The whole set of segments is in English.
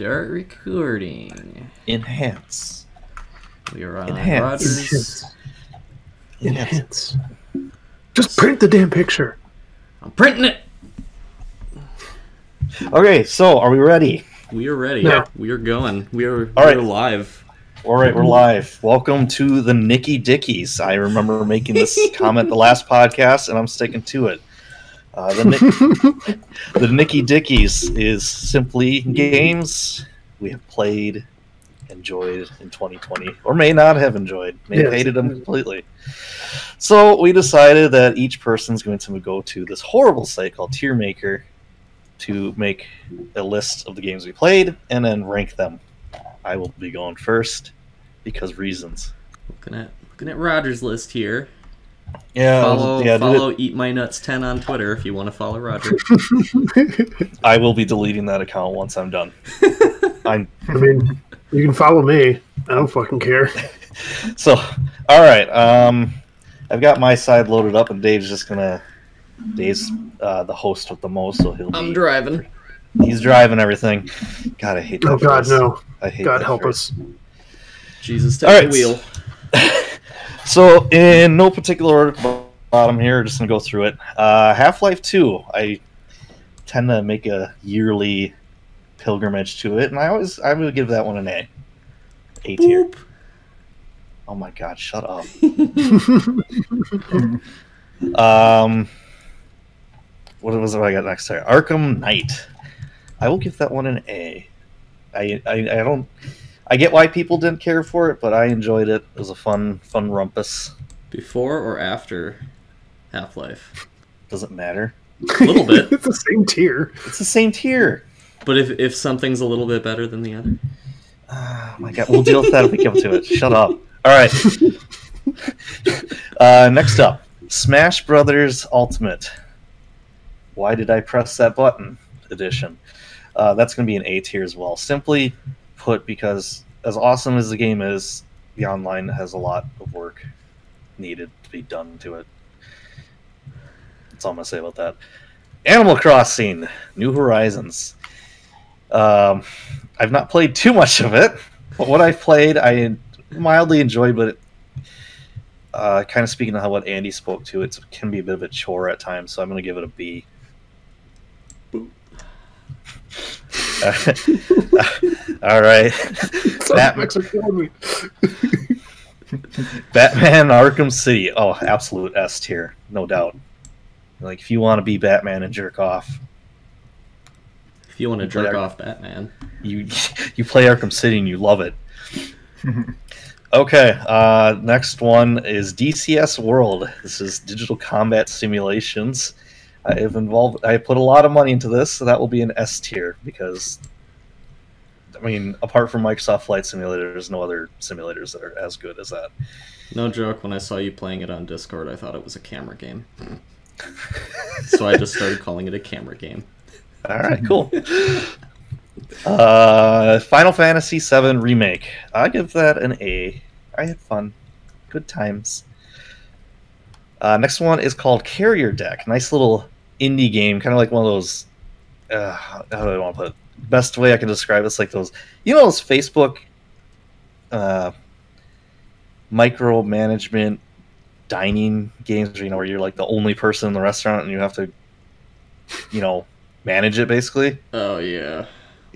Start recording. Enhance. We are on Enhance. Enhance. Just print the damn picture. I'm printing it. Okay, so are we ready? We are ready. Yeah. We are going. We are right. live. All right, we're live. Welcome to the Nicky Dickys. I remember making this comment the last podcast, and I'm sticking to it. The Nicky Dickys is simply games we have played, enjoyed in 2020, or may not have enjoyed. May have hated them completely. So we decided that each person's going to go to this horrible site called Tier Maker to make a list of the games we played and then rank them. I will be going first because reasons. Looking at Roger's list here. Yeah, follow Eat My Nuts 10 on Twitter if you want to follow Roger. I will be deleting that account once I'm done. I mean, you can follow me. I don't fucking care. So, all right. I've got my side loaded up, and Dave's the host with the most, so I'm driving. He's driving everything. God, I hate that. Oh God, no! I hate God that help phrase. us. Jesus, take the wheel. So, in no particular order, bottom here, just gonna go through it. Half-Life 2. I tend to make a yearly pilgrimage to it, and I would give that one an A. A tier. Boop. Oh my God, shut up. What was it I got next there? Arkham Knight. I will give that one an A. I get why people didn't care for it, but I enjoyed it. It was a fun rumpus. Before or after Half-Life? Doesn't matter. A little bit. It's the same tier. It's the same tier. But if something's a little bit better than the other? Oh my God, we'll deal with that if we come to it. Shut up. All right. Next up, Smash Brothers Ultimate. Why did I press that button? Edition. That's going to be an A tier as well. Simply put, because as awesome as the game is, the online has a lot of work needed to be done to it. That's all I'm going to say about that. Animal Crossing, New Horizons. I've not played too much of it, but what I've played, I mildly enjoyed, but kind of speaking of what Andy spoke to, it can be a bit of a chore at times, so I'm going to give it a B. All right. Batman Arkham City. Oh, absolute S tier, no doubt. Like, if you want to be Batman and jerk off. If you want to jerk off Batman. You play Arkham City and you love it. Okay, next one is DCS World. This is Digital Combat Simulations. I put a lot of money into this, so that will be an S tier because, I mean, apart from Microsoft Flight Simulator, there's no other simulators that are as good as that. No joke, when I saw you playing it on Discord, I thought it was a camera game. So I just started calling it a camera game. All right, cool. Final Fantasy VII Remake. I give that an A. I had fun. Good times. Next one is called Carrier Deck. Nice little indie game, kind of like one of those. How do I want to put it? Best way I can describe it's like those. You know those Facebook micromanagement dining games, where you're like the only person in the restaurant and you have to, manage it basically. Oh yeah.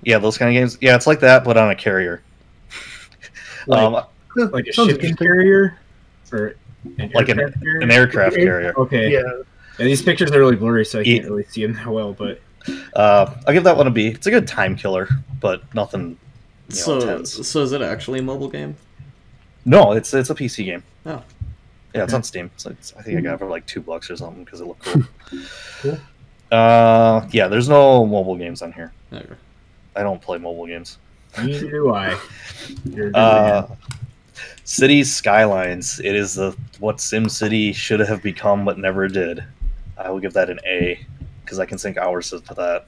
Yeah, those kind of games. Yeah, it's like that, but on a carrier. Like a shipping carrier? Or like an aircraft carrier. Okay. Yeah. And these pictures are really blurry, so I can't really see them that well, but... I'll give that one a B. It's a good time killer, but nothing intense. So is it actually a mobile game? No, it's a PC game. Oh. Yeah, it's on Steam. I think I got it for like $2 or something because it looked cool. Cool. Yeah, there's no mobile games on here. Okay. I don't play mobile games. Neither do I. You're a good man. Cities Skylines. It is what SimCity should have become but never did. I will give that an A because I can sink hours into that.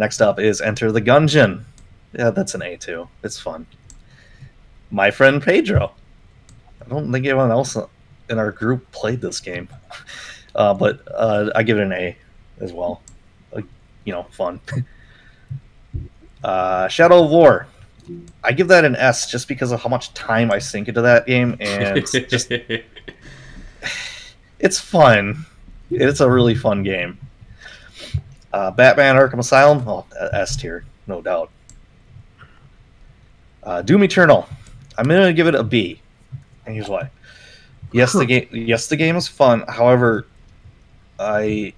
Next up is Enter the Gungeon. Yeah, that's an A too. It's fun. My Friend Pedro. I don't think anyone else in our group played this game, but I give it an A as well. Fun. Shadow of War. I give that an S just because of how much time I sink into that game, and just it's fun. It's a really fun game. Batman Arkham Asylum, S tier, no doubt. Doom Eternal, I'm gonna give it a B, and here's why. Yes, the game is fun. However, I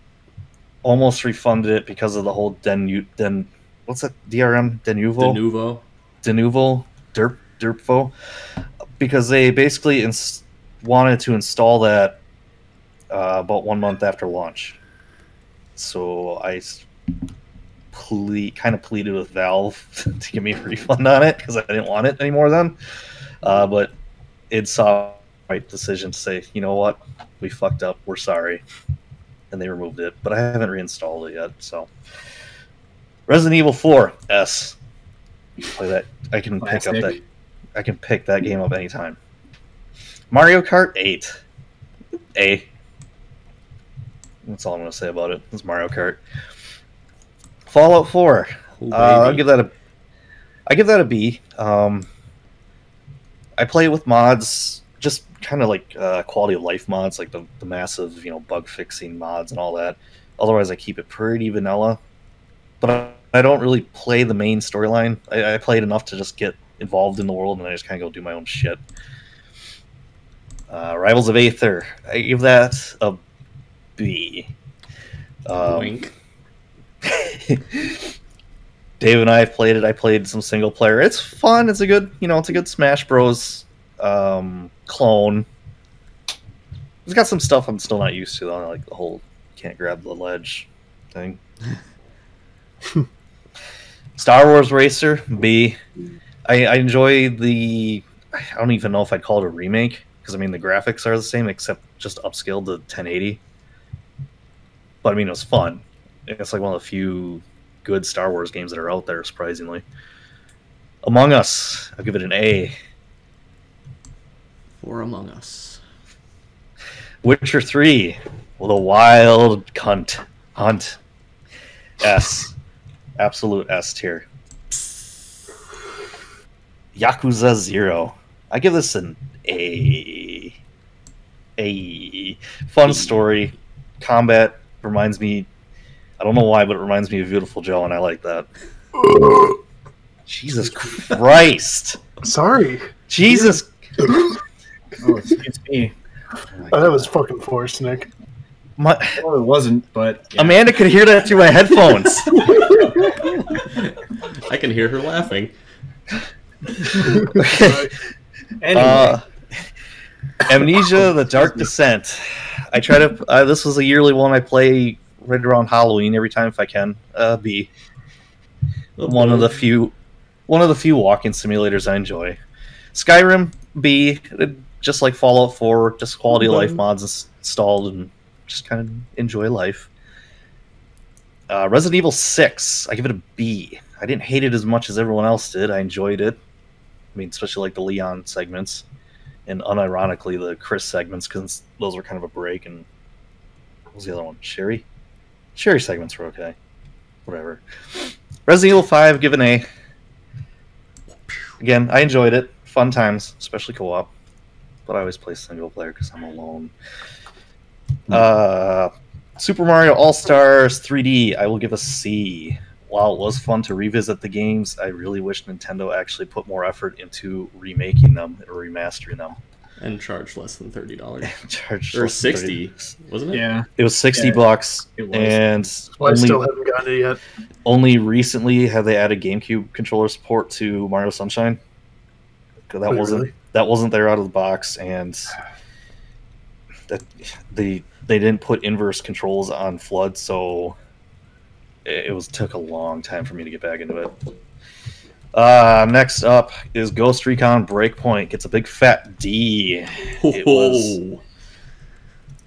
almost refunded it because of the whole what's that, DRM Denuvo Derpfo, because they basically wanted to install that about 1 month after launch. So I kind of pleaded with Valve to give me a refund on it because I didn't want it anymore then. But it saw the right decision to say, you know what, we fucked up, we're sorry, and they removed it. But I haven't reinstalled it yet. So Resident Evil 4 S. Play that. I can pick up that. I can pick that game up anytime. Mario Kart 8 A. That's all I'm going to say about it. It's Mario Kart. Fallout 4. I'll give that a B. I play it with mods, just kind of like quality of life mods, like the massive, bug fixing mods and all that. Otherwise, I keep it pretty vanilla. But I don't really play the main storyline. I play it enough to just get involved in the world, and I just kind of go do my own shit. Rivals of Aether. I give that a B. Wink. Dave and I have played it. I played some single player. It's fun. It's a good, it's a good Smash Bros. Clone. It's got some stuff I'm still not used to, though, like the whole can't grab the ledge thing. Star Wars Racer, B. I enjoy I don't even know if I'd call it a remake, because the graphics are the same except just upscaled to 1080. But it was fun. It's like one of the few good Star Wars games that are out there, surprisingly. Among Us, I'll give it an A. For Among Us. Witcher 3, with a wild hunt. S. Absolute S tier. Yakuza 0. I give this an A. Fun story. Combat reminds me, I don't know why, but it reminds me of Beautiful Joe, and I like that. Jesus Christ. Sorry. Jesus. Oh, excuse me. Oh, that was fucking forced, Nick. Well, it wasn't, but... Yeah. Amanda could hear that through my headphones. I can hear her laughing. Okay. Anyway. Amnesia: The Dark Descent. I try to. This was a yearly one I play right around Halloween every time if I can. B. One of the few walking simulators I enjoy. Skyrim, B. Just like Fallout 4, just quality of life mods installed and just kind of enjoy life. Resident Evil 6, I give it a B. I didn't hate it as much as everyone else did. I enjoyed it. Especially like the Leon segments, and unironically the Chris segments, because those were kind of a break. And what was the other one? Sherry segments were okay. Whatever. Resident Evil 5, give an A. Again, I enjoyed it. Fun times, especially co-op. But I always play single player because I'm alone. Super Mario All-Stars 3D, I will give a C. While it was fun to revisit the games, I really wish Nintendo actually put more effort into remaking them or remastering them. And charge less than $30. Or $60, wasn't it? Yeah. It was $60, it was. And Well, I still haven't gotten it yet. only recently have they added GameCube controller support to Mario Sunshine. That wasn't there out of the box, and that they didn't put inverse controls on Flood, so it took a long time for me to get back into it. Next up is Ghost Recon Breakpoint. Gets a big fat D.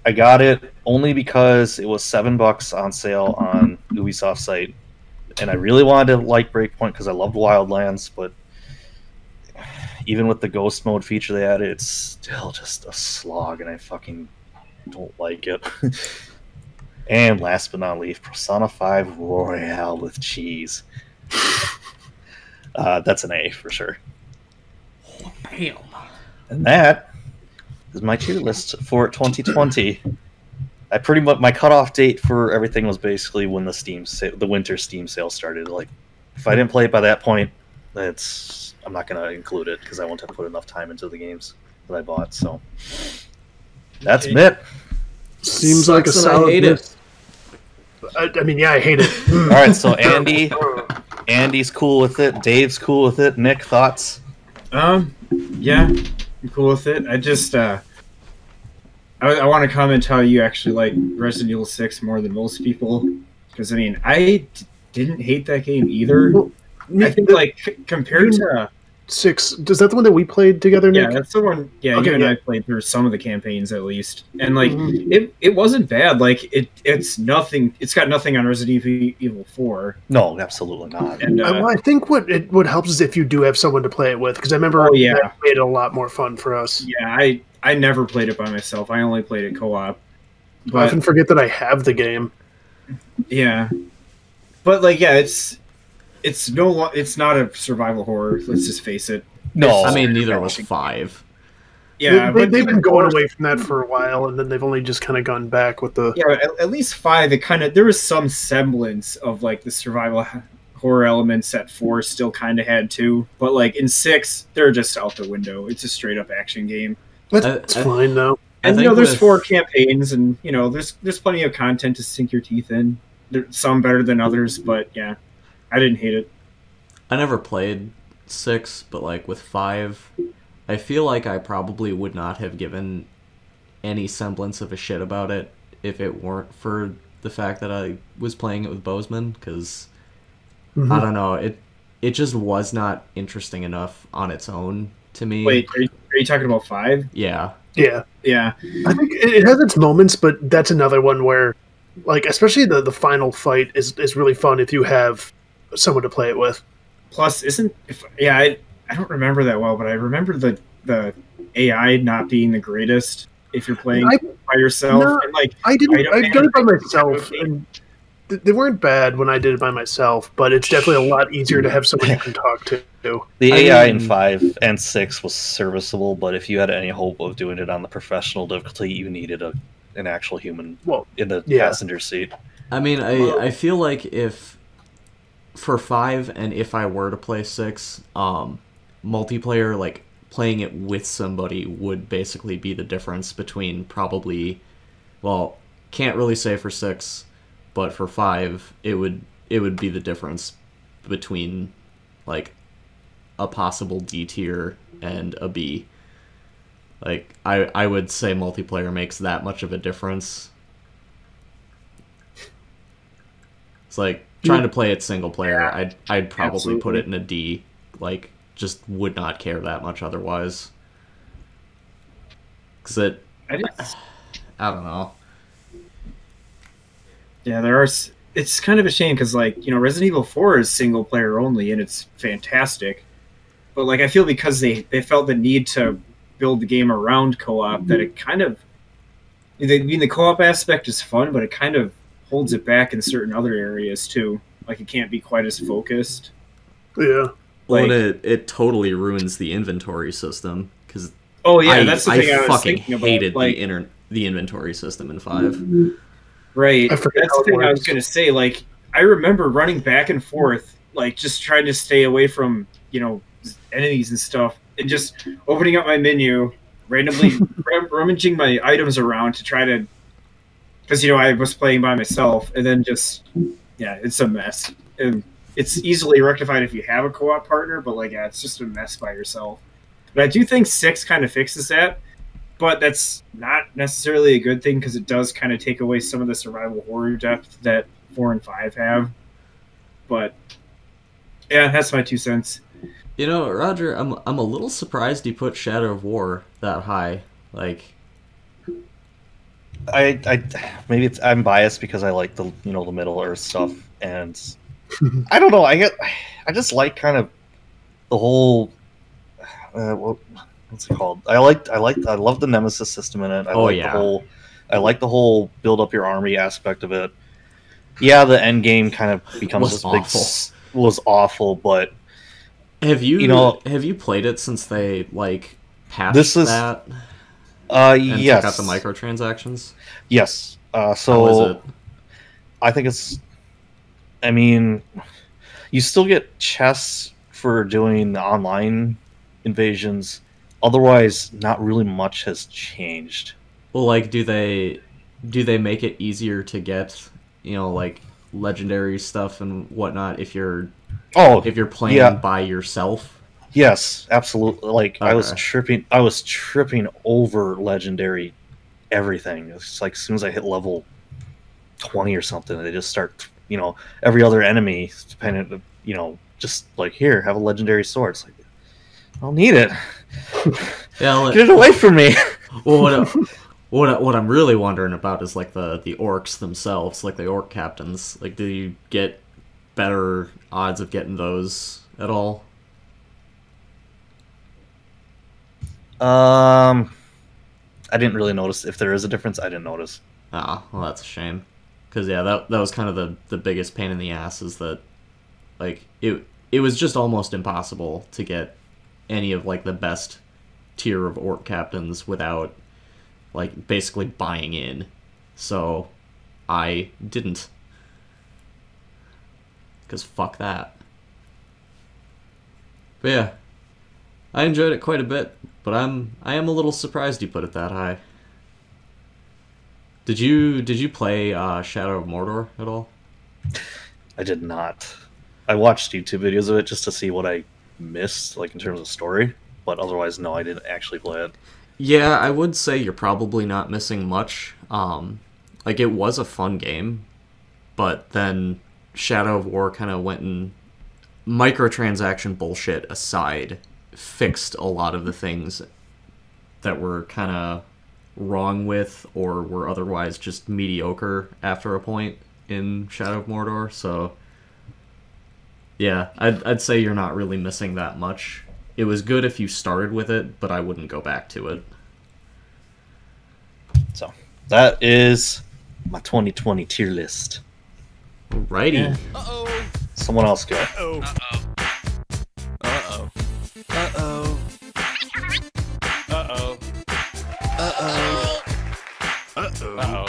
I got it only because it was $7 on sale on Ubisoft site, and I really wanted to like Breakpoint because I loved Wildlands, but even with the ghost mode feature they added, it's still just a slog, and I fucking don't like it. And last but not least, Persona 5 Royale with cheese. That's an A for sure. Damn. And that is my tier list for 2020. I pretty much my cutoff date for everything was basically when the winter Steam sale started. Like, if I didn't play it by that point, I'm not gonna include it because I won't have put enough time into the games that I bought. So that's it. Seems like a solid. I hate it. I mean, yeah, I hate it. All right, so Andy's cool with it. Dave's cool with it. Nick, thoughts? Yeah, I'm cool with it. I just I want to comment how you actually like Resident Evil 6 more than most people, because I mean I didn't hate that game either. Well, I think like compared to 6, is that the one that we played together, Nick? yeah, that's the one. Yeah, Okay, you and yeah. I played through some of the campaigns at least, and like it wasn't bad. Like it's nothing. It's got nothing on Resident Evil 4. No, absolutely not. And Well, I think what helps is if you do have someone to play it with, because I remember Oh, yeah. that made it a lot more fun for us. yeah, I never played it by myself. I only played it co-op. I But often forget that I have the game. yeah, but like yeah, it's not a survival horror. Let's just face it. No, I mean, neither was 5. Yeah, they've but been going away from that for a while, and then they've only just kind of gone back with the. yeah, at least 5. It kind of there was some semblance of like the survival horror elements that 4 still kind of had too, but like in 6, they're just out the window. It's a straight up action game. That's fine though. I And think there's with- 4 campaigns, and there's plenty of content to sink your teeth in. There's some better than others, but yeah, I didn't hate it. I never played 6, but like with 5, I feel like I probably would not have given any semblance of a shit about it if it weren't for the fact that I was playing it with Bozeman, because I don't know, it just was not interesting enough on its own to me. Wait, are you talking about 5? Yeah. Yeah, Yeah. I think it has its moments, but that's another one where, like, especially the final fight is really fun if you have someone to play it with. Plus, I don't remember that well, but I remember the AI not being the greatest if you're playing by yourself. No, and like I didn't. I did it by myself, Okay. and they weren't bad when I did it by myself. But it's definitely a lot easier to have someone you can talk to. the I AI in mean- 5 and 6 was serviceable, but if you had any hope of doing it on the professional difficulty, you needed an actual human in the passenger seat. I mean, I feel like if for 5 and if I were to play 6, multiplayer, like playing it with somebody would basically be the difference between probably, well, can't really say for 6, but for 5 it would be the difference between like a possible D tier and a B. Like I would say multiplayer makes that much of a difference. It's like trying to play it single player, I'd probably put it in a D. Like, just would not care that much otherwise. Cause I don't know. Yeah, it's kind of a shame because like Resident Evil 4 is single player only and it's fantastic, but like I feel because they felt the need to build the game around co-op that it kind of, I mean, the co-op aspect is fun, but it kind of holds it back in certain other areas too. Like it can't be quite as focused. Yeah. Well, Like, it totally ruins the inventory system because oh yeah, that's the thing I was fucking thinking about. hated Like, the inventory system in 5. right, I forget that's how the it thing I was works. gonna say. Like I remember running back and forth, like just trying to stay away from enemies and stuff, and just opening up my menu, randomly rummaging my items around to try to, because I was playing by myself, and then just it's a mess. And it's easily rectified if you have a co-op partner, but it's just a mess by yourself. But I do think 6 kind of fixes that, but that's not necessarily a good thing because it does kind of take away some of the survival horror depth that 4 and 5 have. But yeah, that's my 2 cents. Roger, I'm a little surprised you put Shadow of War that high. Like, I maybe I'm biased because I like the the Middle Earth stuff, and I don't know. I just like kind of the whole what's it called? I love the Nemesis system in it. I like the whole build up your army aspect of it. Yeah, the end game kind of becomes Was this big awful. was awful, but Have you You know, have you played it since they like patched that and yes, took out the microtransactions? yes. How is So it? I think it's. I mean, you still get chests for doing the online invasions. Otherwise, not really much has changed. Well, like, do they make it easier to get, like legendary stuff and whatnot if you're Oh, playing yeah. by yourself? Yes, absolutely. Like I was Okay. tripping over legendary everything. It's like as soon as I hit level 20 or something, they just start, every other enemy, depending, just like, here, have a legendary sword. It's like, I don't need it. Yeah. Get it away from me. Well, what I'm really wondering about is like the orcs themselves, like the orc captains. Like, do you get better odds of getting those at all? I didn't really notice if there is a difference. I didn't notice. Ah, well, that's a shame. Because yeah, that was kind of the biggest pain in the ass, is that like it was just almost impossible to get any of like the best tier of orc captains without like basically buying in. So I didn't, because fuck that. But yeah, I enjoyed it quite a bit, but I am a little surprised you put it that high. Did you play Shadow of Mordor at all? I did not. I watched YouTube videos of it just to see what I missed, like in terms of story. But otherwise, no, I didn't actually play it. Yeah, I would say you're probably not missing much. Like, it was a fun game, but then Shadow of War kind of went and, microtransaction bullshit aside, fixed a lot of the things that were kind of wrong with or were otherwise just mediocre after a point in Shadow of Mordor. So yeah, I'd say you're not really missing that much. It was good if you started with it, but I wouldn't go back to it. So that is my 2020 tier list. Alrighty. Yeah. Uh-oh. Someone else go. Uh-oh. Uh-oh. Uh-oh. Uh-oh. Uh-oh. Uh-oh. Uh-oh.